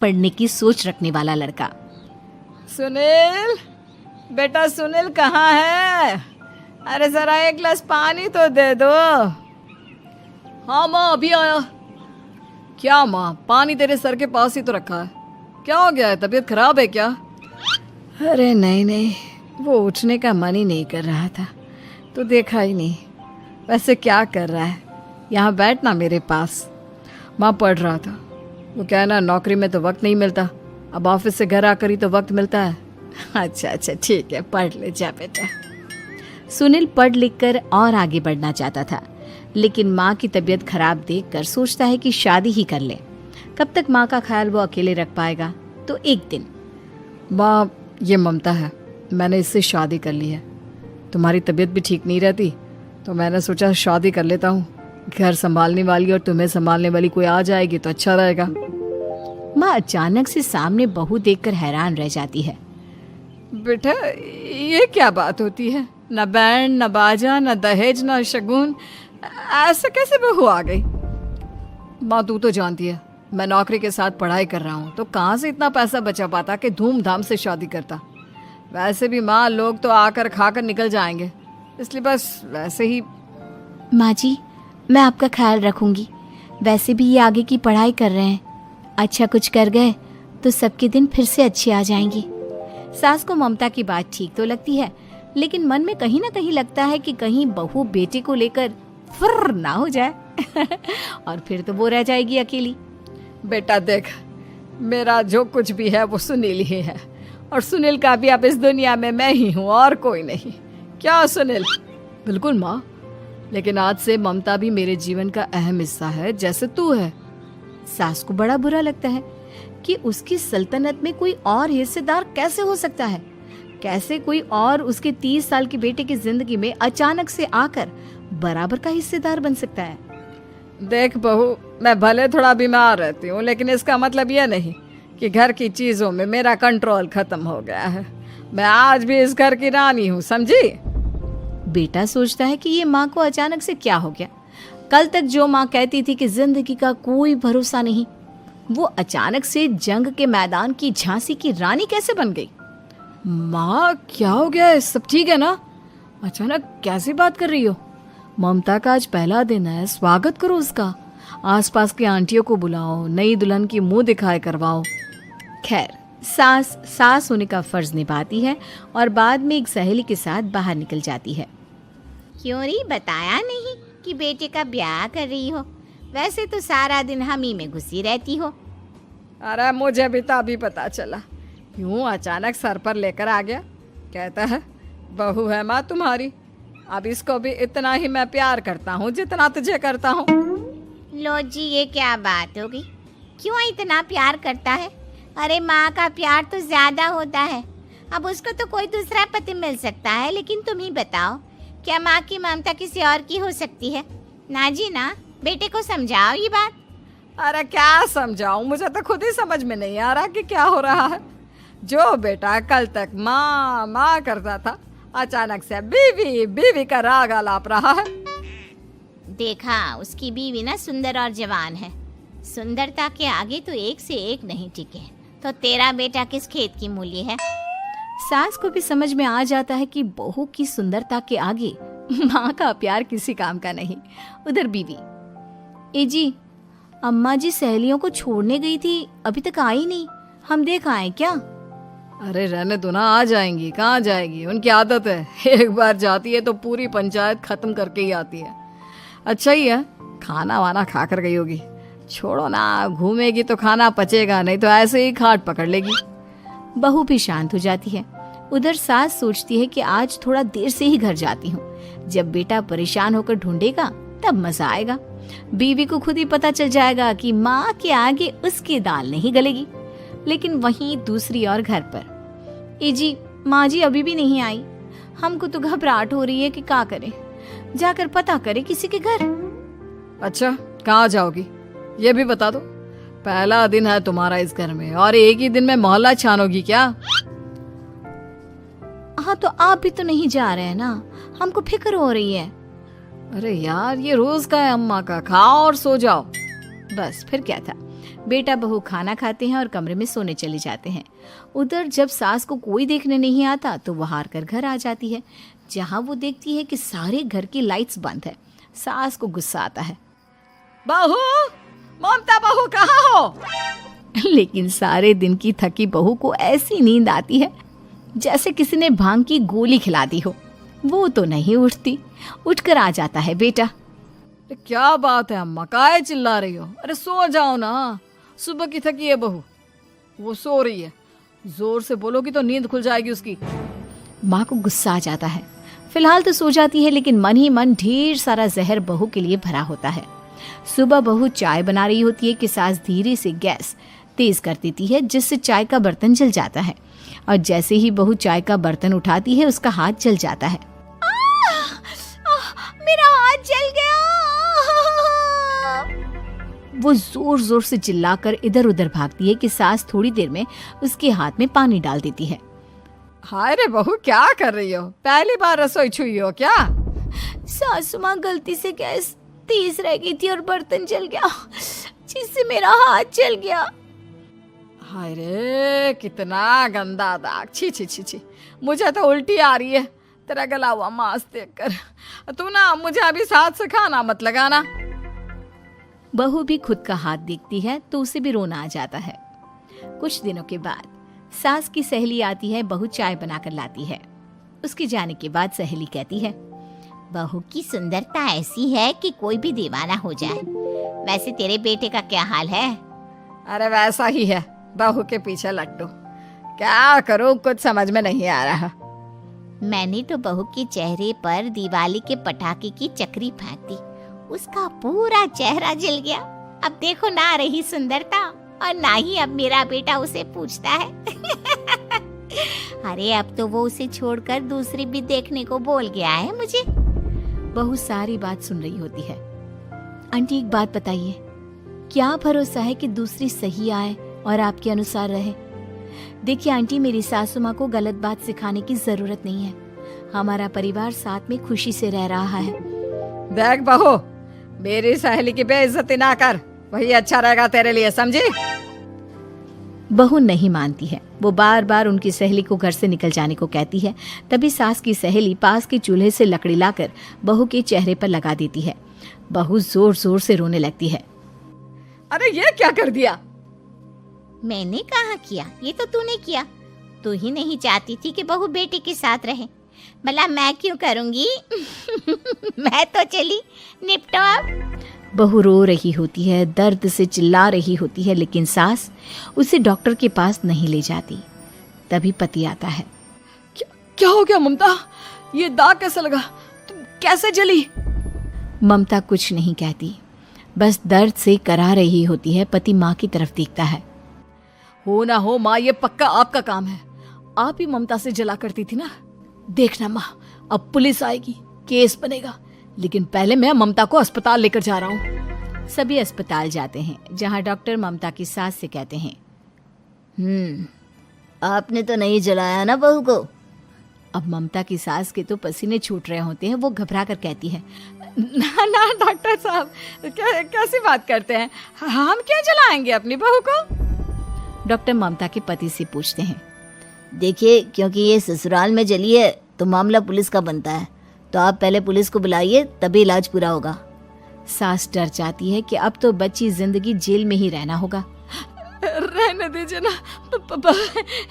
पढ़ने की सोच रखने वाला लड़का। सुनील, बेटा सुनील कहाँ है? अरे जरा एक गिलास पानी तो दे दो। हाँ माँ, अभी आया। क्या माँ, पानी तेरे सर के पास ही तो रखा है। क्या हो गया है, तबीयत खराब है क्या? अरे नहीं नहीं, वो उठने का मन ही नहीं कर रहा था तो देखा ही नहीं। वैसे क्या कर रहा है? यहाँ बैठ ना मेरे पास। माँ पढ़ रहा था। वो क्या है ना, नौकरी में तो वक्त नहीं मिलता, अब ऑफिस से घर आकर ही तो वक्त मिलता है। अच्छा अच्छा ठीक है, पढ़ ले जा बेटा। सुनील पढ़ लिख कर और आगे बढ़ना चाहता था, लेकिन माँ की तबीयत खराब देखकर सोचता है कि शादी ही कर ले। कब तक माँ का ख्याल वो अकेले रख पाएगा? तो एक दिन, माँ ये ममता है, मैंने इससे शादी कर ली है। तुम्हारी तबीयत भी ठीक नहीं रहती तो मैंने सोचा शादी कर लेता हूँ। घर संभालने वाली और तुम्हें संभालने वाली कोई आ जाएगी तो अच्छा रहेगा। माँ अचानक से सामने बहू देखकर हैरान रह जाती है। बेटा ये क्या बात होती है? न बैंड, न बाजा, न दहेज, न शगुन, ऐसे कैसे बहू आ गई? माँ तू तो जानती है मैं नौकरी के साथ पढ़ाई कर रहा हूँ, तो कहाँ से इतना पैसा बचा पाता कि धूमधाम से शादी करता। वैसे भी माँ, लोग तो आकर खाकर निकल जाएंगे, इसलिए बस वैसे ही। माँ जी, मैं आपका ख्याल रखूंगी। वैसे भी ये आगे की पढ़ाई कर रहे हैं, अच्छा कुछ कर गए तो सबके दिन फिर से अच्छे आ जाएंगे। सास को ममता की बात ठीक तो लगती है, लेकिन मन में कहीं ना कहीं लगता है कि कहीं बहू बेटे को लेकर फुर्र ना हो जाए और फिर तो वो रह जाएगी अकेली। बेटा देख, मेरा जो कुछ भी है वो सुनील ही है, और सुनील का भी अब इस दुनिया में मैं ही हूँ और कोई नहीं। क्या सुनील? बिल्कुल माँ, लेकिन आज से ममता भी मेरे जीवन का अहम हिस्सा है, जैसे तू है। सास को बड़ा बुरा लगता है कि उसकी सल्तनत में कोई और हिस्सेदार कैसे हो सकता है। कैसे कोई और उसके 30 साल के बेटे की जिंदगी में अचानक से आकर बराबर का हिस्सेदार बन सकता है। देख बहू, मैं भले थोड़ा बीमार रहती हूँ, लेकिन इसका मतलब यह नहीं कि घर की चीजों में मेरा कंट्रोल खत्म हो गया है। मैं आज भी इस घर की रानी हूँ, समझी? बेटा सोचता है कि ये माँ को अचानक से क्या हो गया। कल तक जो माँ कहती थी कि जिंदगी का कोई भरोसा नहीं, वो अचानक से जंग के मैदान की झांसी की रानी कैसे बन गई? माँ क्या हो गया है? सब ठीक है ना? अचानक कैसी बात कर रही हो? ममता का आज पहला दिन है, स्वागत करो उसका। आसपास की आंटियों को बुलाओ, नई दुल्हन की मुंह दिखाए करवाओ। खैर, सास होने का फर्ज निभाती है और बाद में एक सहेली के साथ बाहर निकल जाती है। क्यों री बताया नहीं कि बेटे का ब्याह कर रही हो? वैसे तो सारा दिन हम ही में घुसी रहती हो। अरे मुझे भी तो अभी पता चला, यूं अचानक सर पर लेकर आ गया। कहता है बहू है माँ तुम्हारी, अब इसको भी इतना ही मैं प्यार करता हूँ जितना तुझे करता हूँ। लो जी, ये क्या बात होगी? क्यों इतना प्यार करता है? अरे माँ का प्यार तो ज्यादा होता है। अब उसको तो कोई दूसरा पति मिल सकता है, लेकिन तुम ही बताओ, क्या माँ की ममता किसी और की हो सकती है? ना जी ना, बेटे को समझाओ ये बात। अरे क्या समझाऊं, मुझे तो खुद ही समझ में नहीं आ रहा कि क्या हो रहा है। जो बेटा कल तक माँ माँ करता था, अचानक से बीवी बीवी का राग आलाप रहा है। देखा, उसकी बीवी ना सुंदर और जवान है। सुंदरता के आगे तो एक से एक नहीं टिके, तो तेरा बेटा किस खेत की मूली है? सास को भी समझ में आ जाता है कि बहू की सुंदरता के आगे माँ का प्यार किसी काम का नहीं। उधर बीवी, ए जी, अम्मा जी सहेलियों को छोड़ने गई थी, अभी तक आई नहीं, हम देख आए क्या? अरे रहने दो ना, आ जाएंगी। कहाँ जाएगी, उनकी आदत है, एक बार जाती है तो पूरी पंचायत खत्म करके ही आती है। अच्छा ही है, खाना वाना खा कर गई होगी। छोड़ो ना, घूमेगी तो खाना पचेगा, नहीं तो ऐसे ही खाट पकड़ लेगी। बहू भी शांत हो जाती है। उधर सास सोचती है कि आज थोड़ा देर से ही घर जाती हूँ, जब बेटा परेशान होकर ढूंढेगा तब मजा आएगा। बीवी को खुद ही पता चल जाएगा कि माँ के आगे उसकी दाल नहीं गलेगी। लेकिन वहीं दूसरी ओर घर पर, ए जी, माँ जी अभी भी नहीं आई, हमको तो घबराहट हो रही है कि क्या करें, जाकर पता करें किसी के घर। अच्छा, कहाँ जाओगी ये भी बता दो। पहला दिन है तुम्हारा इस घर में और एक ही दिन में मोहल्ला छानोगी क्या? हाँ, तो आप भी तो नहीं जा रहे हैं ना, हमको फिक्र हो रही है। अरे यार, ये रोज का है अम्मा का, खाओ और सो जाओ। बस फिर क्या था, बेटा बहू खाना खाते हैं और कमरे में सोने चले जाते हैं। उधर जब सास को कोई देखने नहीं आता तो वो हार कर घर आ जाती है, जहाँ वो देखती है कि सारे घर की लाइट्स बंद है। सास को गुस्सा आता है। बहू, ममता बहू कहाँ हो? लेकिन सारे दिन की थकी बहू को ऐसी नींद आती है जैसे किसी ने भांग की गोली खिला दी हो। वो तो नहीं उठती। उठकर आ जाता है बेटा। क्या बात है अम्मा, काहे चिल्ला रही हो? अरे सो जाओ ना, सुबह की थकी है बहू, वो सो रही है। जोर से बोलोगी तो नींद खुल जाएगी उसकी। माँ को गुस्सा आ जाता है। फिलहाल तो सो जाती है, लेकिन मन ही मन ढेर सारा जहर बहू के लिए भरा होता है। सुबह बहू चाय बना रही होती है कि सास धीरे से गैस तेज कर देती है, जिससे चाय का बर्तन जल जाता है। और जैसे ही बहू चाय का बर्तन उठाती है उसका हाथ जल जाता है। मेरा हाथ जल गया। वो जोर जोर से चिल्लाकर इधर उधर भागती है कि सास थोड़ी देर में उसके हाथ में पानी डाल देती है। हाय रे बहू, क्या कर रही हो? पहली बार रसोई छुई हो क्या? सासू माँ गलती से गैस तेज रह गई थी और बर्तन जल गया, जिससे मेरा हाथ जल गया। हाय रे, कितना गंदा दाग। छी छी छी छी, मुझे तो उल्टी आ रही है तेरा गला हुआ मांस देखकर। तू ना मुझे अभी साथ से खाना मत लगाना। बहू भी खुद का हाथ देखती है तो उसे भी रोना आ जाता है। कुछ दिनों के बाद सास की सहेली आती है, बहू चाय बनाकर लाती है। उसके जाने के बाद सहेली कहती है, बहू की सुंदरता ऐसी है कि कोई भी दीवाना हो जाए। वैसे तेरे बेटे का क्या हाल है? अरे वैसा ही है, बहू के पीछे लट्टू। क्या करूं, कुछ समझ में नहीं आ रहा। मैंने तो बहू के चेहरे पर दिवाली के पटाखे की चक्री फेंक दी, उसका पूरा चेहरा जल गया। अब देखो ना रही सुंदरता, और ना ही अब मेरा बेटा उसे पूछता है। अरे अब तो वो उसे छोड़कर दूसरी भी देखने को बोल गया है मुझे। बहू सारी बात सुन रही होती है। आंटी एक बात बताइए, क्या भरोसा है कि दूसरी सही आए और आपके अनुसार रहे? देखिए आंटी, मेरी सासू माँ को गलत बात सिखाने की जरूरत नहीं है। हमारा परिवार साथ में खुशी से रह रहा है। देख बहू, मेरी सहेली की बेइज्जती ना कर, वही अच्छा रहेगा तेरे लिए, समझी? बहू नहीं मानती है। वो बार बार उनकी सहेली को घर से निकल जाने को कहती है। तभी सास की सहेली पास के चूल्हे से लकड़ी लाकर बहू के चेहरे पर लगा देती है। बहू जोर जोर से रोने लगती है। अरे ये क्या कर दिया? मैंने कहा किया, ये तो तूने किया। तू ही नहीं चाहती थी कि बहू बेटे के साथ रहे, भला मैं क्यों करूंगी? मैं तो चली, निपटो अब। बहू रो रही होती है, दर्द से चिल्ला रही होती है, लेकिन सास उसे डॉक्टर के पास नहीं ले जाती। तभी पति आता है। क्या हो गया ममता? ये दाग कैसे लगा? तुम कैसे जली? ममता कुछ नहीं कहती, बस दर्द से करा रही होती है। पति माँ की तरफ देखता है। हो ना हो माँ, ये पक्का आपका काम है। आप ही ममता से जला करती थी ना। देखना माँ, अब पुलिस आएगी, केस बनेगा, लेकिन पहले मैं ममता को अस्पताल लेकर जा रहा हूँ। सभी अस्पताल जाते हैं, जहाँ डॉक्टर ममता की सास से कहते हैं, आपने तो नहीं जलाया ना बहू को? अब ममता की सास के तो पसीने छूट रहे होते हैं। वो घबरा कर कहती है, ना ना डॉक्टर साहब, कैसी बात करते हैं? हम क्या जलाएंगे अपनी बहू को? डॉक्टर ममता के पति से पूछते हैं। देखिए, क्योंकि ये ससुराल में जली है तो मामला पुलिस का बनता है, तो आप पहले पुलिस को बुलाइए, तभी इलाज पूरा होगा। सास डर जाती है कि अब तो बच्ची जिंदगी जेल में ही रहना होगा। रहने दीजिए ना,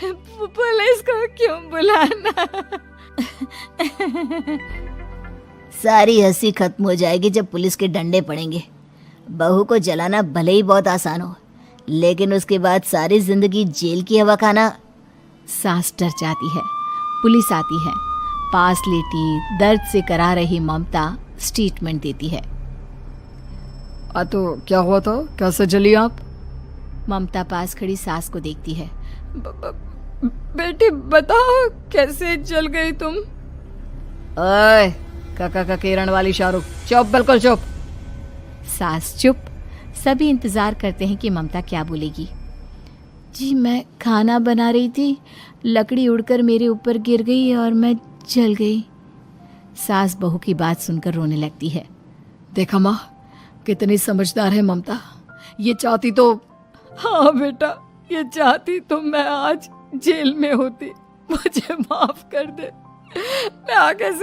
पुलिस को क्यों बुलाना? सारी हंसी खत्म हो जाएगी जब पुलिस के डंडे पड़ेंगे। बहू को जलाना भले ही बहुत आसान हो, लेकिन उसके बाद सारी जिंदगी जेल की हवा खाना। सास डर जाती है। पुलिस आती है। पास लेटी दर्द से करा रही ममता स्टेटमेंट देती है। तो क्या हुआ था? कैसे जली आप? ममता पास खड़ी सास को देखती है। बेटी बताओ, कैसे जल गई तुम? ओए, काका का किरण वाली शाहरुख, चुप, बिल्कुल चुप। सास चुप। सभी इंतजार करते हैं कि ममता क्या बोलेगी। जी मैं खाना बना रही थी, लकड़ी उड़कर मेरे ऊपर गिर गई और मैं जल गई। सास बहू की बात सुनकर रोने लगती है। देखा माँ, कितनी समझदार है ममता। ये चाहती तो हाँ बेटा, ये चाहती तो मैं आज जेल में होती। मुझे माफ कर दे, मैं आगे से